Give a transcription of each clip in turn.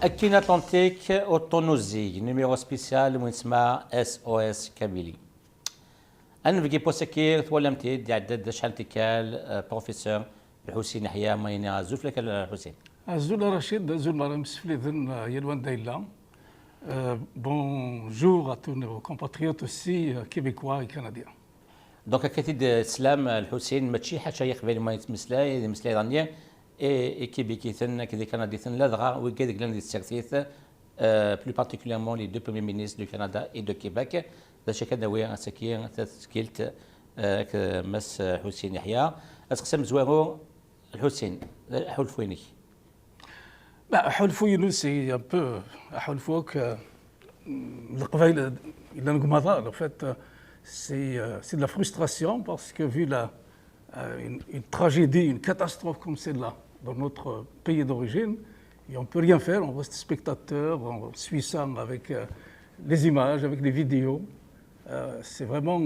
أكين أتلانتيك أوتونوزي نيميرو سبيسيال وين اسمها SOS كابيلي. أنا في بوسكير تولمتي دي عدد شحال تيكال بروفيسور الحسين يحيى ماينا زوف لك الحسين. زول رشيد زول مرام سفليذن يلوان دايلا. Bonjour à tous nos compatriotes aussi québécois et canadiens. دونك كتيد سلام الحسين ماشي حاجه يقبل ما يتمسلاي مسلاي رانيا اي كيبيكيثن كدي كنديثن لا دغا وكاديك لاندي سيرتيث بلو بارتيكوليرمون لي دو بروميير مينيستر دو كندا اي دو كيباك دا شي كداوي سكين تسكيلت مس حسين يحيى اسقسم زوارو الحسين حلفويني حلفوينو سي ان بو حلفوك القبائل الى نقمضاء en fait c'est de la frustration parce que vu une tragédie, une catastrophe comme celle-là dans notre pays d'origine, et on ne peut rien faire, on reste spectateur, on suit ça avec les images, avec les vidéos. C'est vraiment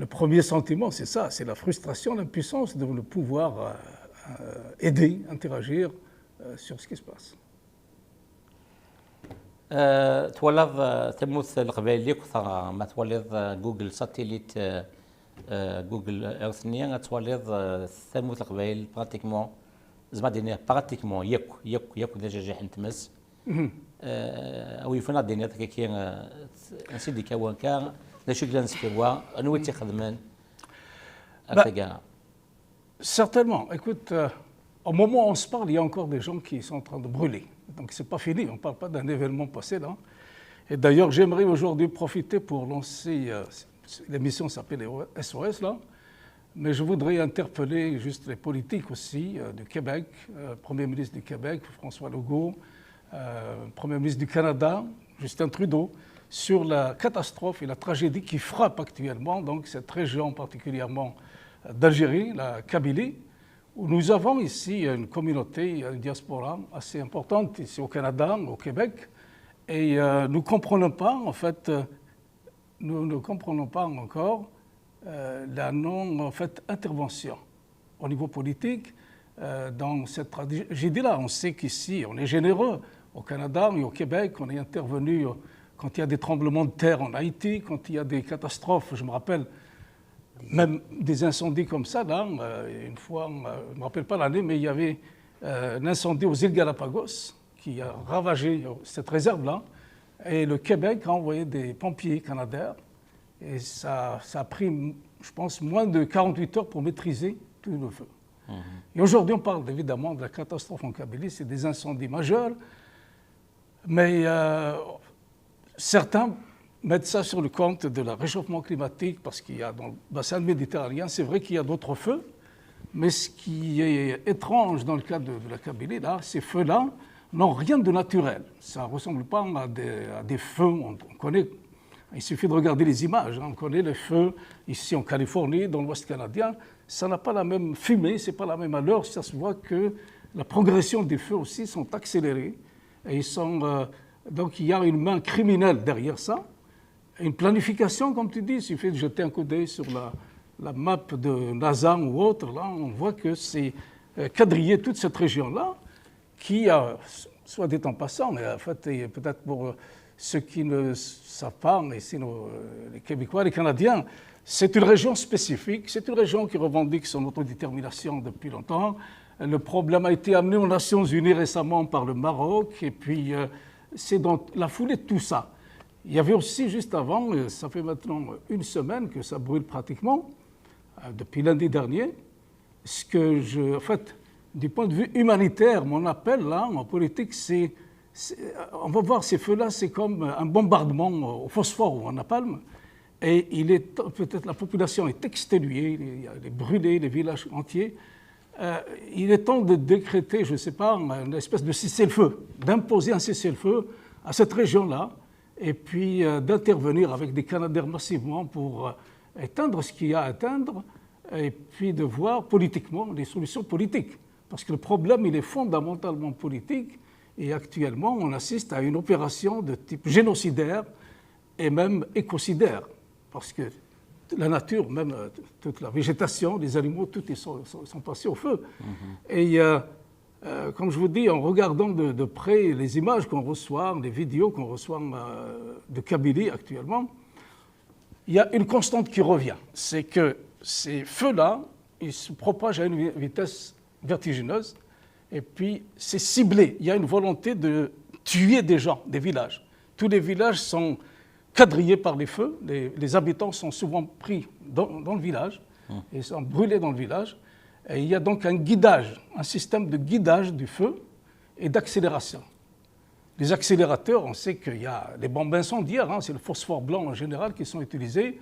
le premier sentiment, c'est ça, c'est la frustration, l'impuissance de ne pouvoir aider, interagir sur ce qui se passe. تولد تموت القبائل اللي كثر ما تولد جوجل ساتيليت جوجل ايرثنيا تولد تموت القبائل براتيكمون زعما دينا براتيكمون ياكو ديجا حنتمس او يفنا دينا كي نسيدي كوان كان نشكل نسكوا انو تخدمان Certainement. Écoute, au moment où on se parle, il y a encore des gens qui sont en train de brûler. Donc ce n'est pas fini, on ne parle pas d'un événement passé là. Et d'ailleurs, j'aimerais aujourd'hui profiter pour lancer, l'émission s'appelle SOS là, mais je voudrais interpeller juste les politiques aussi du Québec, Premier ministre du Québec, François Legault, Premier ministre du Canada, Justin Trudeau, sur la catastrophe et la tragédie qui frappe actuellement donc cette région particulièrement d'Algérie, la Kabylie, où nous avons ici une communauté, une diaspora assez importante ici au Canada, au Québec, et nous ne comprenons pas, en fait, nous ne comprenons pas encore la non-intervention au niveau politique dans cette tragédie-là. On sait qu'ici, on est généreux. Au Canada et au Québec, on est intervenu quand il y a des tremblements de terre en Haïti, quand il y a des catastrophes, je me rappelle, même des incendies comme ça, là, une fois, je ne me rappelle pas l'année, mais il y avait un incendie aux îles Galapagos qui a ravagé cette réserve-là. Et le Québec a envoyé des pompiers canadiens. Et ça a pris, je pense, moins de 48 heures pour maîtriser tout le feu. Et aujourd'hui, on parle évidemment de la catastrophe en Kabylie, c'est des incendies majeurs. Mais certains mettre ça sur le compte de le réchauffement climatique parce qu'il y a dans le bassin méditerranéen, c'est vrai qu'il y a d'autres feux, mais ce qui est étrange dans le cas de la Kabylie, là, ces feux-là n'ont rien de naturel. Ça ne ressemble pas à des feux, on connaît, il suffit de regarder les images, on connaît les feux ici en Californie, dans l'Ouest canadien, ça n'a pas la même fumée, ce n'est pas la même allure, ça se voit que la progression des feux aussi sont accélérés, et ils sont, donc il y a une main criminelle derrière ça. Une planification, comme tu dis, il suffit de jeter un coup d'œil sur la map de NASA ou autre, là, on voit que c'est quadrillé toute cette région-là, qui a, soit dit en passant, mais en fait, peut-être pour ceux qui ne savent pas, mais ici, les Québécois, les Canadiens, c'est une région spécifique, c'est une région qui revendique son autodétermination depuis longtemps. Le problème a été amené aux Nations Unies récemment par le Maroc, et puis c'est dans la foulée de tout ça. Il y avait aussi, juste avant, ça fait maintenant une semaine que ça brûle pratiquement, depuis lundi dernier, ce que en fait, du point de vue humanitaire, mon appel là, en politique, c'est on va voir ces feux-là, c'est comme un bombardement au phosphore ou en napalm, et peut-être la population est exténuée, elle est brûlée, les villages entiers. Il est temps de décréter, je ne sais pas, une espèce de cessez-le-feu, d'imposer un cessez-le-feu à cette région-là, et puis d'intervenir avec des Canadiens massivement pour éteindre ce qu'il y a à éteindre, et puis de voir politiquement des solutions politiques. Parce que le problème, il est fondamentalement politique, et actuellement, on assiste à une opération de type génocidaire et même écocidaire, parce que la nature, même toute la végétation, les animaux, tout sont passés au feu. Et comme je vous dis, en regardant de près les images qu'on reçoit, les vidéos qu'on reçoit de Kabylie actuellement, il y a une constante qui revient. C'est que ces feux-là, ils se propagent à une vitesse vertigineuse et puis c'est ciblé. Il y a une volonté de tuer des gens, des villages. Tous les villages sont quadrillés par les feux. Les habitants sont souvent pris dans le village et sont brûlés dans le village. Et il y a donc un guidage, un système de guidage du feu et d'accélération. Les accélérateurs, on sait qu'il y a les bombes incendiaires, c'est le phosphore blanc en général qui sont utilisés.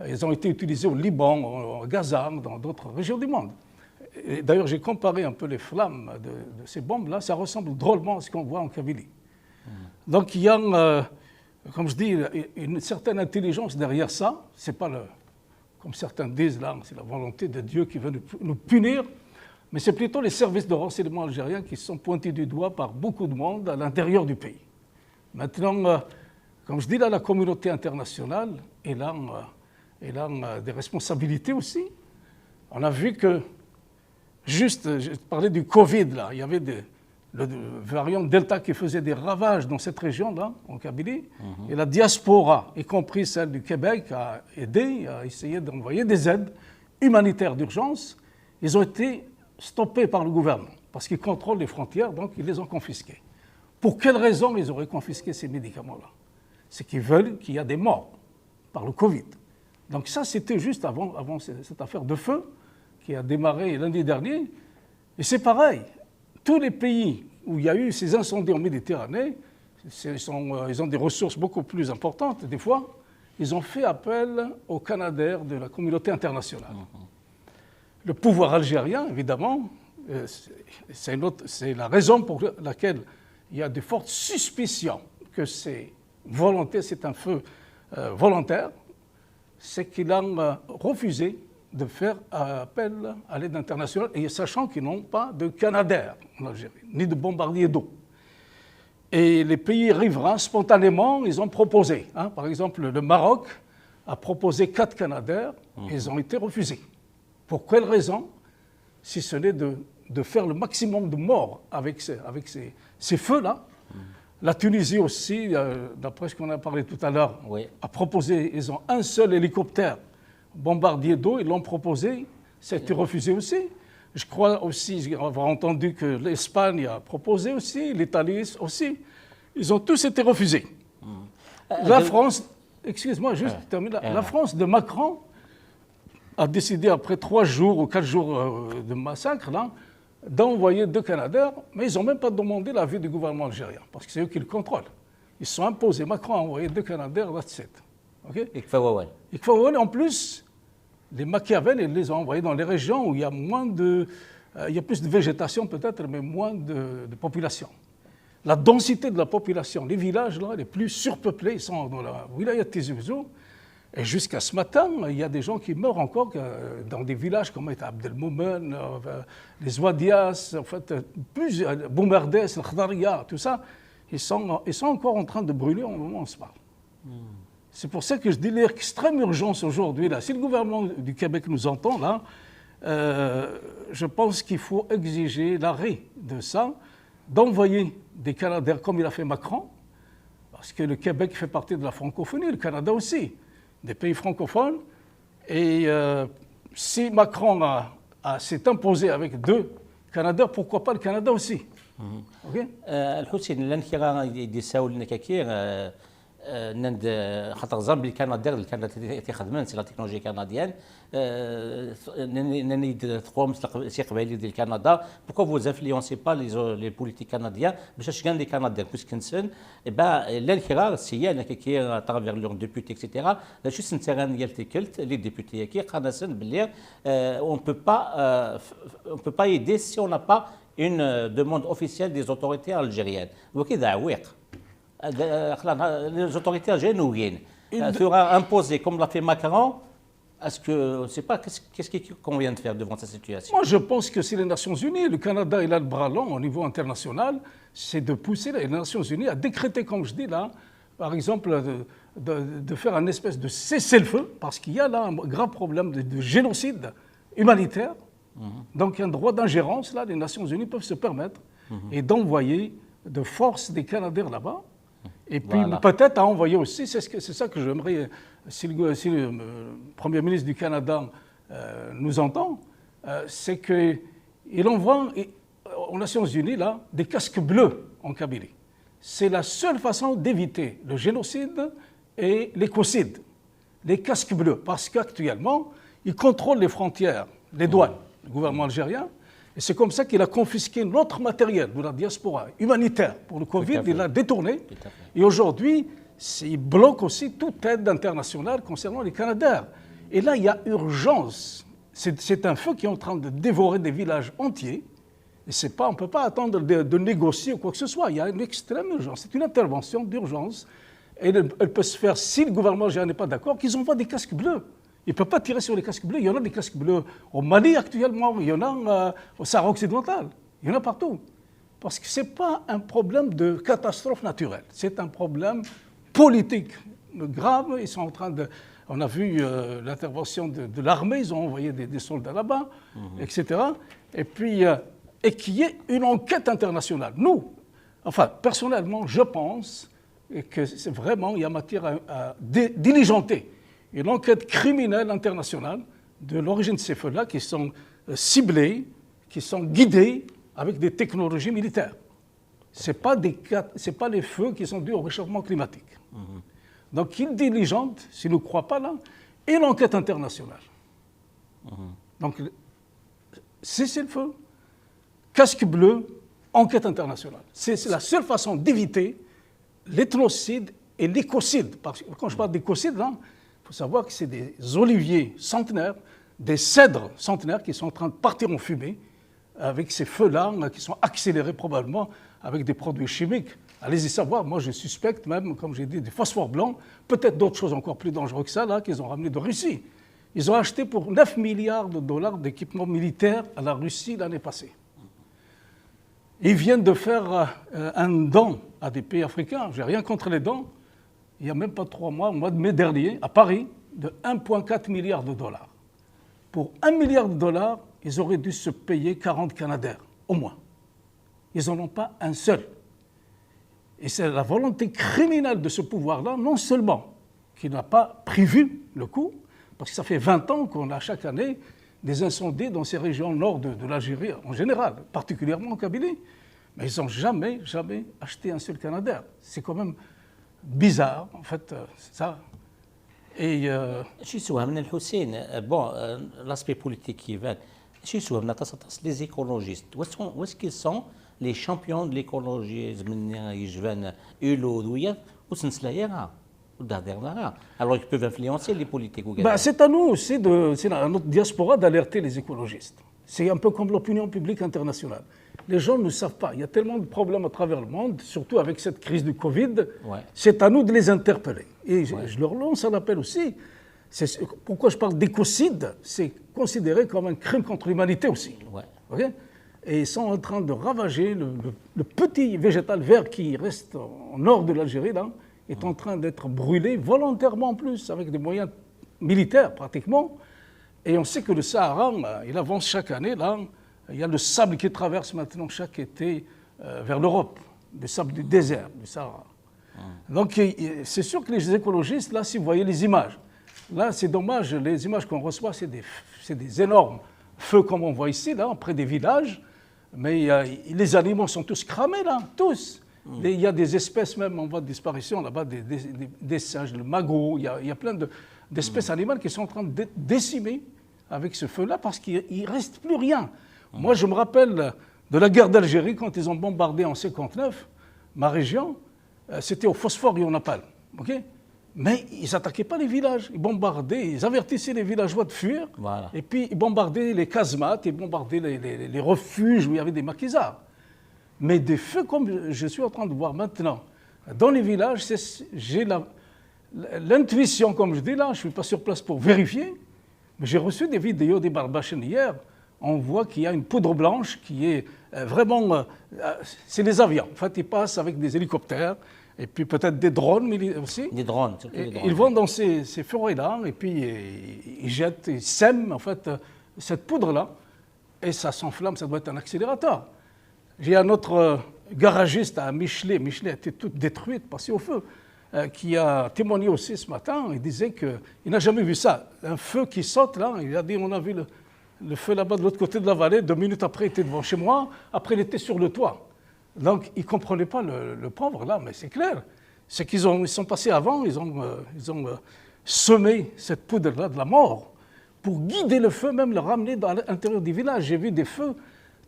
Ils ont été utilisés au Liban, au Gaza, dans d'autres régions du monde. D'ailleurs, j'ai comparé un peu les flammes de ces bombes-là, ça ressemble drôlement à ce qu'on voit en Kabylie. Donc il y a, comme je dis, une certaine intelligence derrière ça. C'est pas comme certains disent là, c'est la volonté de Dieu qui veut nous punir, mais c'est plutôt les services de renseignement algériens qui sont pointés du doigt par beaucoup de monde à l'intérieur du pays. Maintenant, comme je dis là, la communauté internationale est là des responsabilités aussi. On a vu que, juste, je parlais du Covid là, il y avait le variant Delta qui faisait des ravages dans cette région-là, en Kabylie, et la diaspora, y compris celle du Québec, a aidé, a essayé d'envoyer des aides humanitaires d'urgence. Ils ont été stoppés par le gouvernement, parce qu'ils contrôlent les frontières, donc ils les ont confisqués. Pour quelle raison ils auraient confisqué ces médicaments-là? C'est qu'ils veulent qu'il y ait des morts par le Covid. Donc ça, c'était juste avant cette affaire de feu qui a démarré lundi dernier. Et c'est pareil. Tous les pays où il y a eu ces incendies en Méditerranée, ils ont des ressources beaucoup plus importantes, des fois, ils ont fait appel aux Canadaires de la communauté internationale. Le pouvoir algérien, évidemment, c'est la raison pour laquelle il y a de fortes suspicions que c'est un feu volontaire, c'est qu'il a refusé de faire appel à l'aide internationale, et sachant qu'ils n'ont pas de Canadair en Algérie, ni de bombardiers d'eau. Et les pays riverains, spontanément, ils ont proposé. Par exemple, le Maroc a proposé 4 Canadair, et ils ont été refusés. Pour quelle raison? Si ce n'est de faire le maximum de morts avec ces feux-là. La Tunisie aussi, d'après ce qu'on a parlé tout à l'heure, a proposé, ils ont un seul hélicoptère bombardier d'eau, ils l'ont proposé, ça a été refusé aussi. Je crois aussi avoir entendu que l'Espagne a proposé aussi, l'Italie aussi. Ils ont tous été refusés. La France, excuse-moi, juste terminer, la France de Macron a décidé, après 3 jours ou 4 jours de massacre, là, d'envoyer 2 Canadaires, mais ils n'ont même pas demandé l'avis du gouvernement algérien, parce que c'est eux qui le contrôlent. Ils se sont imposés. Macron a envoyé 2 Canadaires, that's it. Et en plus, les Machiavel, ils les ont envoyés dans les régions où il y a il y a plus de végétation peut-être, mais moins de population. La densité de la population, les villages là, les plus surpeuplés, ils sont dans la wilaya de Tizi Ouzou. Et jusqu'à ce matin, il y a des gens qui meurent encore dans des villages comme Abdelmoumen, les Ouadias, en fait, Boumerdès, le Khdaria, tout ça, ils sont encore en train de brûler au moment où on se parle. C'est pour ça que je dis l'extrême urgence aujourd'hui. Là, si le gouvernement du Québec nous entend, là, je pense qu'il faut exiger l'arrêt de ça, d'envoyer des Canadaires comme il a fait Macron, parce que le Québec fait partie de la francophonie, le Canada aussi, des pays francophones. Et si Macron s'est imposé avec 2 Canadaires, pourquoi pas le Canada aussi? الحسين لان كيرا يديساول نكاكير نند خاطر زامبي الكندير اللي كانت تخدمن سي لا تكنولوجي كنديان نني تقوم سي قبايلي ديال كندا بوكو فوز انفلونسي با لي بوليتيك كنديان باش كان لي كندير كوس كنسن با لا الكرا سي نكاكير ترافير لون ديبوتي اكسيتيرا شو سنتران ديال تيكلت لي ديبوتي كي قناسن باللي on peut pas aider si on n'a pas une demande officielle des autorités algériennes. وكذا عويق. Les autorités algériennes sera imposé comme l'a fait Macron. Est-ce que, je ne sais pas, qu'est-ce qu'il convient de faire devant cette situation? Moi, je pense que si les Nations Unies, le Canada, il a le bras long au niveau international, c'est de pousser les Nations Unies à décréter, comme je dis là, par exemple, de faire un espèce de cessez-le-feu, parce qu'il y a là un grave problème de génocide humanitaire. Donc, un droit d'ingérence, là, les Nations Unies peuvent se permettre et d'envoyer de force des Canadaires là-bas. Et puis Voilà. peut-être à envoyer aussi, c'est ça que j'aimerais, si le Premier ministre du Canada nous entend, c'est qu'il envoie aux Nations Unies là, des casques bleus en Kabylie. C'est la seule façon d'éviter le génocide et l'écocide, les casques bleus, parce qu'actuellement, ils contrôlent les frontières, les douanes, le gouvernement algérien, et c'est comme ça qu'il a confisqué notre matériel de la diaspora humanitaire pour le Covid, il l'a détourné, et aujourd'hui, il bloque aussi toute aide internationale concernant les Canadaires. Et là, il y a urgence. C'est un feu qui est en train de dévorer des villages entiers. Et on ne peut pas attendre de négocier ou quoi que ce soit. Il y a une extrême urgence. C'est une intervention d'urgence. Et elle peut se faire, si le gouvernement algérien n'est pas d'accord, qu'ils envoient des casques bleus. Ils ne peuvent pas tirer sur les casques bleus. Il y en a des casques bleus au Mali actuellement. Il y en a au Sahara occidental. Il y en a partout. Parce que ce n'est pas un problème de catastrophe naturelle. C'est un problème politique grave. Ils sont en train de... On a vu l'intervention de l'armée. Ils ont envoyé des soldats là-bas, etc. Et puis... et qu'il y ait une enquête internationale. Nous, enfin, personnellement, je pense que c'est vraiment, il y a matière à diligenter une enquête criminelle internationale de l'origine de ces feux-là qui sont ciblés, qui sont guidés avec des technologies militaires. Ce n'est pas les feux qui sont dus au réchauffement climatique. Donc, il diligente, s'il ne croit pas là, une enquête internationale. Donc, cessez le feu. Casque bleu, enquête internationale. C'est la seule façon d'éviter l'ethnocide et l'écocide. Parce que quand je parle d'écocide, il faut savoir que c'est des oliviers centenaires, des cèdres centenaires qui sont en train de partir en fumée avec ces feux-là qui sont accélérés probablement avec des produits chimiques. Allez-y savoir, moi je suspecte même, comme j'ai dit, du phosphore blanc, peut-être d'autres choses encore plus dangereuses que ça, là, qu'ils ont ramené de Russie. Ils ont acheté pour 9 milliards de dollars d'équipements militaires à la Russie l'année passée. Ils viennent de faire un don à des pays africains. Je n'ai rien contre les dons. Il n'y a même pas 3 mois, au mois de mai dernier, à Paris, de 1,4 milliard de dollars. Pour 1 milliard de dollars, ils auraient dû se payer 40 Canadaires, au moins. Ils n'en ont pas un seul. Et c'est la volonté criminelle de ce pouvoir-là, non seulement qu'il n'a pas prévu le coup, parce que ça fait 20 ans qu'on a chaque année des incendies dans ces régions nord de l'Algérie en général, particulièrement en Kabylie. Mais ils n'ont jamais acheté un seul Canadair. C'est quand même bizarre, en fait, ça. Et... شو يسوى من الحسين بون لاسبي بوليتيك كيفان شو يسوى من لي زيكولوجيست واش كي سون لي شامبيون دو ليكولوجي زمن يجبان اولو دويا وسنسلايا alors ils peuvent influencer les politiques ou c'est à nous aussi, c'est à notre diaspora d'alerter les écologistes. C'est un peu comme l'opinion publique internationale. Les gens ne savent pas. Il y a tellement de problèmes à travers le monde, surtout avec cette crise du Covid. Ouais. C'est à nous de les interpeller. Et je leur lance un appel aussi. Pourquoi je parle d'écocide? C'est considéré comme un crime contre l'humanité aussi. Ouais. Okay? Et ils sont en train de ravager le petit végétal vert qui reste au nord de l'Algérie, là, est en train d'être brûlé volontairement en plus, avec des moyens militaires pratiquement. Et on sait que le Sahara, il avance chaque année, là. Il y a le sable qui traverse maintenant chaque été vers l'Europe, le sable du désert, du Sahara. Donc c'est sûr que les écologistes, là, si vous voyez les images, là c'est dommage, les images qu'on reçoit, c'est des énormes feux comme on voit ici, là, près des villages, mais les animaux sont tous cramés, là, tous. Il y a des espèces même en voie de disparition là-bas, des singes, le magot, il y a plein d'espèces animales qui sont en train de décimer avec ce feu-là parce qu'il ne reste plus rien. Moi, je me rappelle de la guerre d'Algérie quand ils ont bombardé en 1959 ma région, c'était au phosphore et au napalm, okay? Mais ils n'attaquaient pas les villages, ils bombardaient, ils avertissaient les villageois de fuir, voilà. Et puis ils bombardaient les casemates, ils bombardaient les refuges où il y avait des maquisards. Mais des feux comme je suis en train de voir maintenant, dans les villages, j'ai l'intuition, comme je dis là, je ne suis pas sur place pour vérifier, mais j'ai reçu des vidéos des Barbachines hier, on voit qu'il y a une poudre blanche qui est vraiment... c'est des avions, en fait ils passent avec des hélicoptères, et puis peut-être des drones aussi. Des drones, surtout des drones. Ils vont dans ces forêts-là, et puis ils jettent, ils sèment en fait cette poudre-là, et ça s'enflamme, ça doit être un accélérateur. J'ai un autre garagiste à Michelet a été toute détruite, passée au feu, qui a témoigné aussi ce matin. Il disait qu'il n'a jamais vu ça. Un feu qui saute là, il a dit on a vu le feu là-bas de l'autre côté de la vallée, 2 minutes après il était devant chez moi, après il était sur le toit. Donc il ne comprenait pas le pauvre là, mais c'est clair. C'est qu'ils sont passés avant, ils ont semé cette poudre-là de la mort pour guider le feu, même le ramener dans l'intérieur des villages. J'ai vu des feux,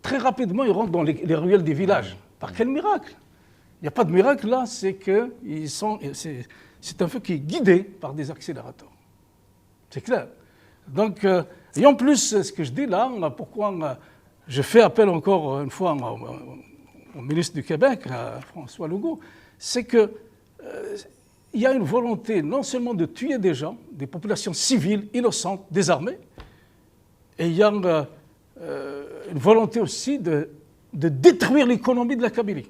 très rapidement ils rentrent dans les ruelles des villages. Par quel miracle? Il n'y a pas de miracle là, c'est un feu qui est guidé par des accélérateurs. C'est clair. Donc, et en plus, ce que je dis là, pourquoi je fais appel encore une fois au ministre du Québec, à François Legault, c'est qu'il y a une volonté non seulement de tuer des gens, des populations civiles, innocentes, désarmées, et il y a une volonté aussi de détruire l'économie de la Kabylie.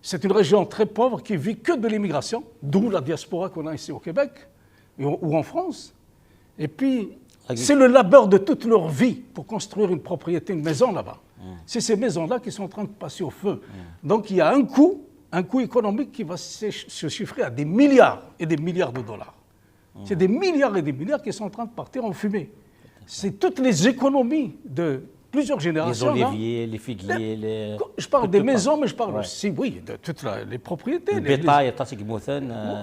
C'est une région très pauvre qui vit que de l'immigration, d'où la diaspora qu'on a ici au Québec ou en France. Et puis, c'est le labeur de toute leur vie pour construire une propriété, une maison là-bas. C'est ces maisons-là qui sont en train de passer au feu. Donc il y a un coût économique qui va se chiffrer à des milliards et des milliards de dollars. C'est des milliards et des milliards qui sont en train de partir en fumée. C'est toutes les économies de plusieurs générations. Les oliviers, les figuiers, je parle des maisons, mais je parle aussi, oui, de toutes les propriétés. Le bétail,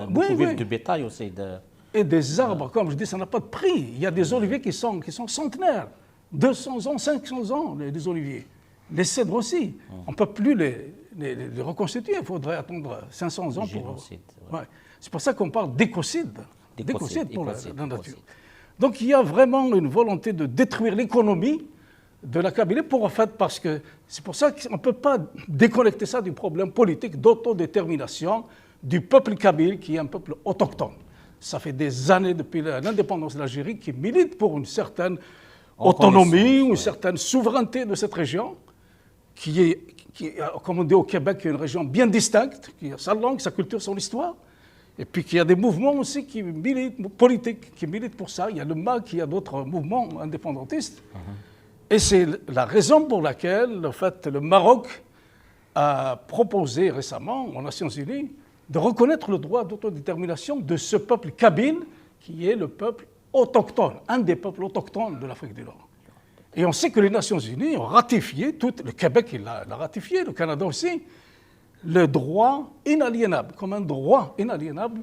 beaucoup vivent du bétail aussi. Et des arbres, comme je dis, ça n'a pas de prix. Il y a des oliviers qui sont centenaires, 200 ans, 500 ans, les oliviers. Les cèdres aussi. On ne peut plus les reconstituer, il faudrait attendre 500 ans pour... Ouais. C'est pour ça qu'on parle d'écocide. D'écocide pour la nature. Donc il y a vraiment une volonté de détruire l'économie de la Kabylie parce que c'est pour ça qu'on ne peut pas déconnecter ça du problème politique d'autodétermination du peuple kabyle qui est un peuple autochtone. Ça fait des années depuis l'indépendance de l'Algérie qui milite pour une certaine autonomie ou une certaine souveraineté de cette région qui est, comme on dit au Québec, une région bien distincte, qui a sa langue, sa culture, son histoire. Et puis qu'il y a des mouvements aussi qui militent, politiques, qui militent pour ça. Il y a le MAC, il y a d'autres mouvements indépendantistes. Et c'est la raison pour laquelle, en fait, le Maroc a proposé récemment aux Nations Unies de reconnaître le droit d'autodétermination de ce peuple kabyle, qui est le peuple autochtone, un des peuples autochtones de l'Afrique du Nord. Et on sait que les Nations Unies ont ratifié, le Québec il l'a ratifié, le Canada aussi, le droit inaliénable, comme un droit inaliénable,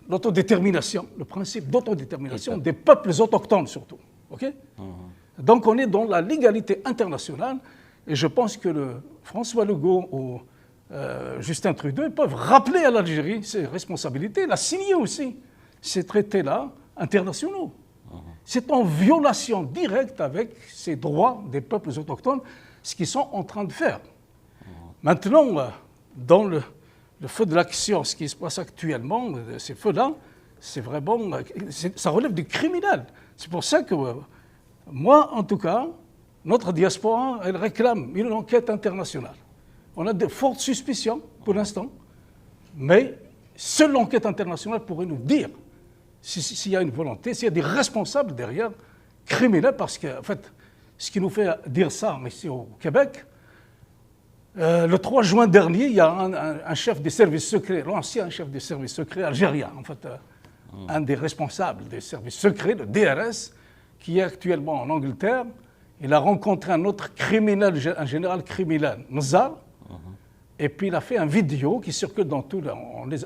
l'autodétermination, le principe d'autodétermination des peuples autochtones surtout. Okay? Donc on est dans la légalité internationale et je pense que François Legault ou Justin Trudeau peuvent rappeler à l'Algérie ses responsabilités. Il a signé aussi ces traités-là internationaux. C'est en violation directe avec ces droits des peuples autochtones, ce qu'ils sont en train de faire. Maintenant, dans le feu de l'action, ce qui se passe actuellement, ces feux-là, c'est vraiment, ça relève du criminel. C'est pour ça que moi, en tout cas, notre diaspora, elle réclame une enquête internationale. On a de fortes suspicions pour l'instant, mais seule l'enquête internationale pourrait nous dire s'il y a une volonté, s'il y a des responsables derrière, criminels, parce que, en fait, ce qui nous fait dire ça ici au Québec, le 3 juin dernier, il y a un chef des services secrets, l'ancien chef des services secrets algérien, en fait, un des responsables des services secrets, le DRS, qui est actuellement en Angleterre. Il a rencontré un autre criminel, un général criminel, Nzar, et puis il a fait une vidéo qui circule dans tout,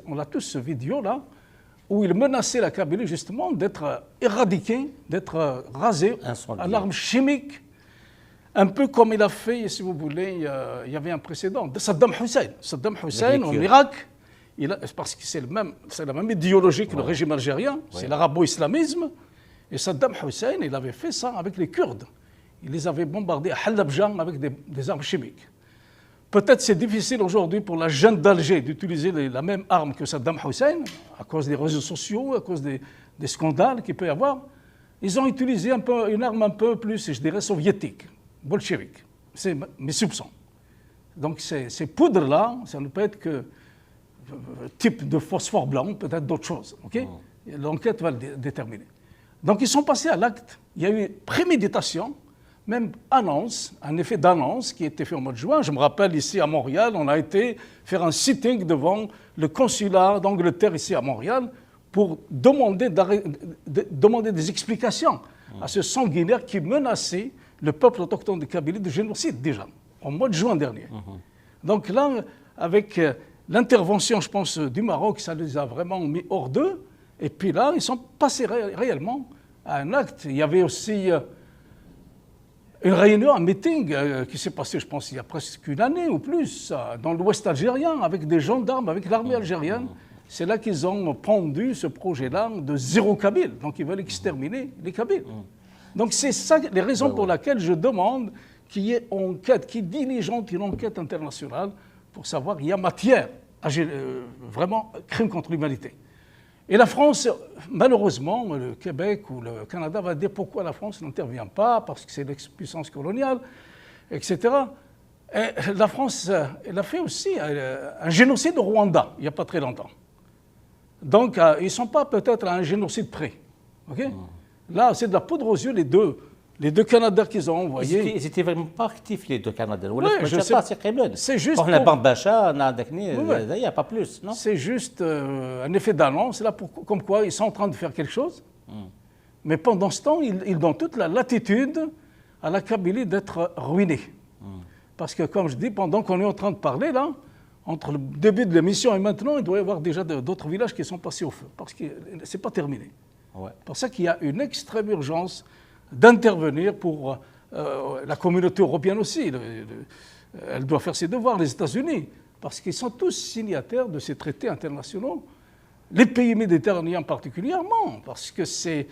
on a tous ce vidéo-là, où il menaçait la Kabylie justement d'être éradiquée, d'être rasée à l'arme chimique, un peu comme il a fait, si vous voulez, il y avait un précédent, de Saddam Hussein. Saddam Hussein en Irak, parce que c'est la même idéologie que le régime algérien, c'est l'arabo-islamisme, et Saddam Hussein, il avait fait ça avec les Kurdes. Il les avait bombardés à Halabja avec des armes chimiques. Peut-être c'est difficile aujourd'hui pour la jeune d'Alger d'utiliser la même arme que Saddam Hussein, à cause des réseaux sociaux, à cause des scandales qu'il peut y avoir. Ils ont utilisé une arme un peu plus, je dirais, soviétique, bolchevique. C'est mes soupçons. Donc ces poudres-là, ça ne peut être que type de phosphore blanc, peut-être d'autres choses. Okay? L'enquête va le déterminer. Donc ils sont passés à l'acte. Il y a eu préméditation, même annonce, un effet d'annonce qui a été fait au mois de juin. Je me rappelle ici à Montréal, on a été faire un sitting devant le consulat d'Angleterre ici à Montréal pour demander des explications à ce sanguinaire qui menaçait le peuple autochtone de Kabylie de génocide déjà, au mois de juin dernier. Donc là, avec l'intervention, je pense, du Maroc, ça les a vraiment mis hors d'eux. Et puis là, ils sont passés réellement à un acte. Il y avait aussi une réunion, un meeting qui s'est passé, je pense, il y a presque une année ou plus, dans l'ouest algérien, avec des gendarmes, avec l'armée algérienne. C'est là qu'ils ont pondu ce projet-là de zéro Kabyle. Donc ils veulent exterminer les Kabyles. Donc c'est ça les raisons pour lesquelles je demande qu'il y ait enquête, qu'il diligente une enquête internationale pour savoir qu'il y a matière à vraiment crime contre l'humanité. Et la France, malheureusement, le Québec ou le Canada va dire pourquoi la France n'intervient pas, parce que c'est l'ex-puissance coloniale, etc. Et la France, elle a fait aussi un génocide au Rwanda, il n'y a pas très longtemps. Donc, ils ne sont pas peut-être à un génocide près. Okay? Là, c'est de la poudre aux yeux, les deux Canadiens qu'ils ont envoyés. Ils n'étaient vraiment pas actifs, les deux Canadiens. Oui, je sais pas. C'est juste. On a Bambacha, on a Dakni, il n'y a pas plus, non? C'est juste un effet d'annonce, là, comme quoi ils sont en train de faire quelque chose. Mais pendant ce temps, ils donnent toute la latitude à la Kabylie d'être ruinée. Parce que, comme je dis, pendant qu'on est en train de parler, là, entre le début de l'émission et maintenant, il doit y avoir déjà d'autres villages qui sont passés au feu, parce que ce n'est pas terminé. Ouais. C'est pour ça qu'il y a une extrême urgence d'intervenir pour la communauté européenne aussi. Elle doit faire ses devoirs, les États-Unis, parce qu'ils sont tous signataires de ces traités internationaux. Les pays méditerranéens particulièrement, parce que c'est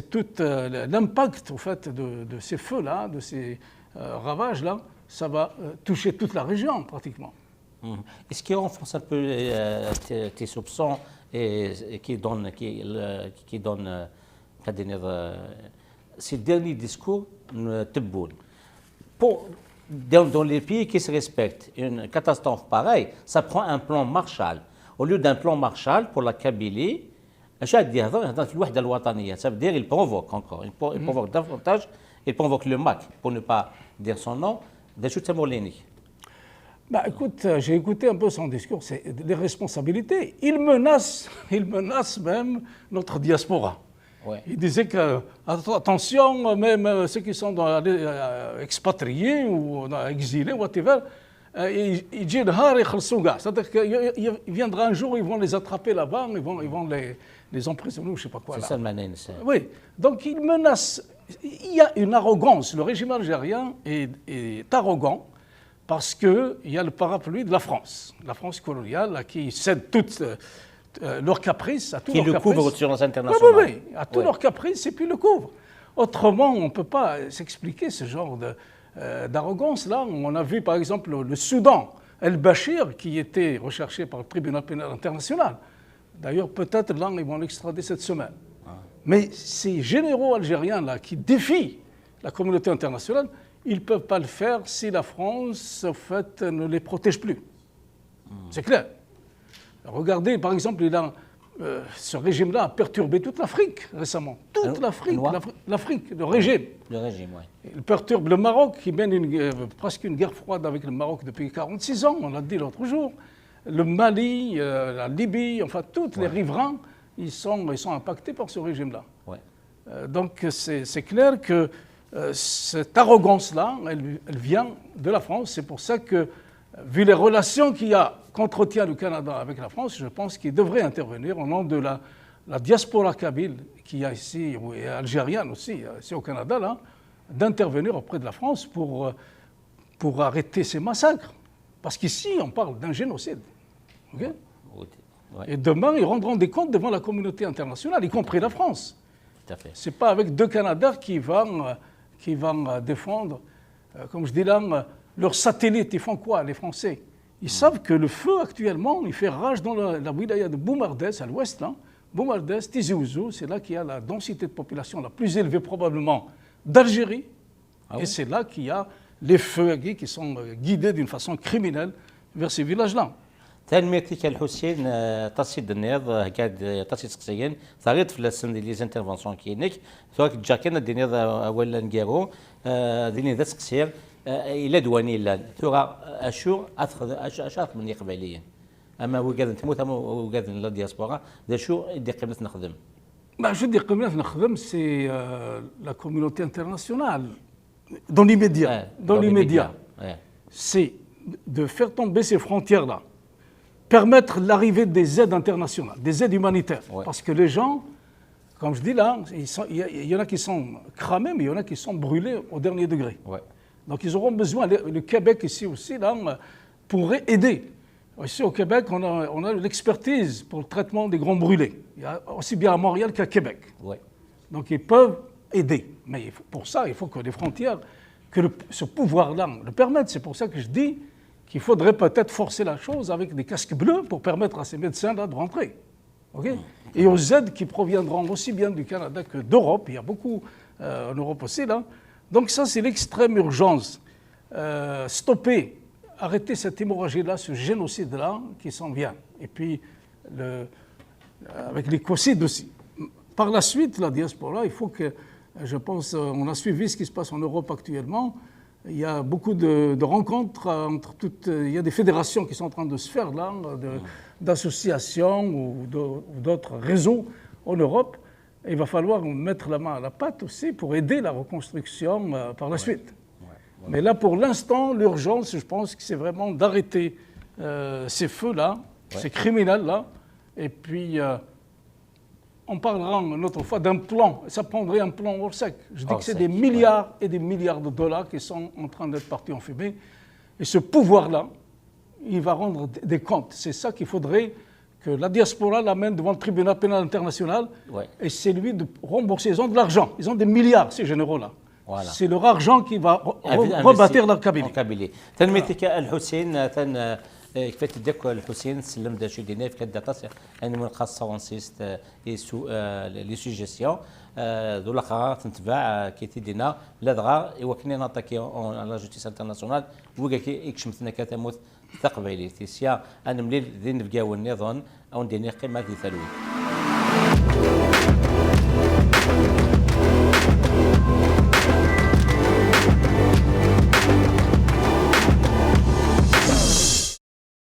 tout l'impact au fait, de ces feux-là, de ces ravages-là, ça va toucher toute la région pratiquement. Est-ce qu'il renforce un peu tes soupçons et qui donne ces derniers discours Tebboune? Dans les pays qui se respectent, une catastrophe pareille, ça prend un plan Marshall. Au lieu d'un plan Marshall pour la Kabylie, ça veut dire il provoque encore, il provoque davantage, il provoque le MAC, pour ne pas dire son nom, de Choutamolini. Bah, écoute, j'ai écouté un peu son discours, c'est des responsabilités. Il menace même notre diaspora. Ouais. Il disait que, attention, même ceux qui sont expatriés ou exilés, whatever, c'est-à-dire qu'il viendra un jour où ils vont les attraper là-bas, ils vont les emprisonner ou je ne sais pas quoi. C'est ça le manène. Oui, donc il menace. Il y a une arrogance. Le régime algérien est arrogant. Parce qu'il y a le parapluie de la France coloniale là, qui cède toutes leurs caprices, à tous leurs caprices. Qui le couvre sur l'international. Oui, à tous leurs caprices et puis le couvre. Autrement, on ne peut pas s'expliquer ce genre d'arrogance. Là, on a vu par exemple le Soudan, El-Bachir, qui était recherché par le tribunal pénal international. D'ailleurs, peut-être là, ils vont l'extrader cette semaine. Mais ces généraux algériens là, qui défient la communauté internationale, ils ne peuvent pas le faire si la France, en fait, ne les protège plus. C'est clair. Regardez, par exemple, ce régime-là a perturbé toute l'Afrique récemment. Toute l'Afrique, le régime. Le régime, oui. Il perturbe le Maroc, qui mène presque une guerre froide avec le Maroc depuis 46 ans, on l'a dit l'autre jour. Le Mali, la Libye, enfin, tous les riverains, ils sont impactés par ce régime-là. Ouais. Donc, c'est clair que cette arrogance-là, elle vient de la France. C'est pour ça que, vu les relations qu'entretient le Canada avec la France, je pense qu'il devrait intervenir au nom de la diaspora kabyle qu'il y a ici, et algérienne aussi, ici au Canada, là, d'intervenir auprès de la France pour arrêter ces massacres. Parce qu'ici, on parle d'un génocide. Okay? Ouais. Et demain, ils rendront des comptes devant la communauté internationale, y compris la France. Ce n'est pas avec deux Canadiens qui vont défendre, comme je dis là, leurs satellites. Ils font quoi, les Français? Ils savent que le feu, actuellement, il fait rage dans la wilaya de Boumardès, à l'ouest. Boumardès, Tizi Ouzou, c'est là qu'il y a la densité de population la plus élevée, probablement, d'Algérie. Et c'est là qu'il y a les feux qui sont guidés d'une façon criminelle vers ces villages-là. ثاني ميرتيك الحسين تصيد النيض قاعد تصيد سقسيين ثغيط في السن ديال لي زانترفونسيون كينيك سواء جا كان دينيض ولا نكيرو ديني ذا سقسير الى دواني لا ثورا اشو اخذ اشاط من قبليين اما هو قاعد تموت هو قاعد لا دياسبورا ذا شو يدي قيمه نخدم Je dis que c'est la communauté internationale, dans l'immédiat. Dans l'immédiat. C'est de faire tomber ces frontières-là, permettre l'arrivée des aides internationales, des aides humanitaires. Ouais. Parce que les gens, comme je dis là, il y en a qui sont cramés, mais il y en a qui sont brûlés au dernier degré. Ouais. Donc ils auront besoin, le Québec ici aussi, là, pourrait aider. Ici au Québec, on a l'expertise pour le traitement des grands brûlés. Il y a aussi bien à Montréal qu'à Québec. Ouais. Donc ils peuvent aider. Mais pour ça, il faut que les frontières, que ce pouvoir-là le permette. C'est pour ça que je dis qu'il faudrait peut-être forcer la chose avec des casques bleus pour permettre à ces médecins-là de rentrer. Okay? Et aux aides qui proviendront aussi bien du Canada que d'Europe. Il y a beaucoup en Europe aussi, là. Donc ça, c'est l'extrême urgence. Stopper. Arrêter cette hémorragie-là, ce génocide-là qui s'en vient. Et puis, avec l'écocide aussi. Par la suite, la diaspora, il faut que, je pense, on a suivi ce qui se passe en Europe actuellement. Il y a beaucoup de rencontres entre toutes. Il y a des fédérations qui sont en train de se faire là, d'associations ou d'autres réseaux en Europe. Et il va falloir mettre la main à la pâte aussi pour aider la reconstruction par la suite. Mais là, pour l'instant, l'urgence, je pense que c'est vraiment d'arrêter ces feux-là, ces criminels-là. Et puis, on parlera une autre fois d'un plan. Ça prendrait un plan hors sec. Je dis que c'est des milliards et des milliards de dollars qui sont en train d'être partis en fumée. Et ce pouvoir-là, il va rendre des comptes. C'est ça qu'il faudrait que la diaspora l'amène devant le tribunal pénal international. Ouais. Et c'est lui de rembourser. Ils ont de l'argent. Ils ont des milliards, ces généraux-là. Voilà. C'est leur argent qui va rebâtir leur Kabylie. تنميتك الحسين كيف تدك الحسين سلم دا شي دينا في كدا تصير انا من خاصه ونسيست لي سوجيسيون دولا قرار تنتبع كي تدينا لا دغا وكني نطاكي على جوستيس انترناسيونال وكا كي يكشمتنا كتموت تقبيلي تيسيا انا ملي ذي نبقاو النظام او نديني قيمه ذي ثلوي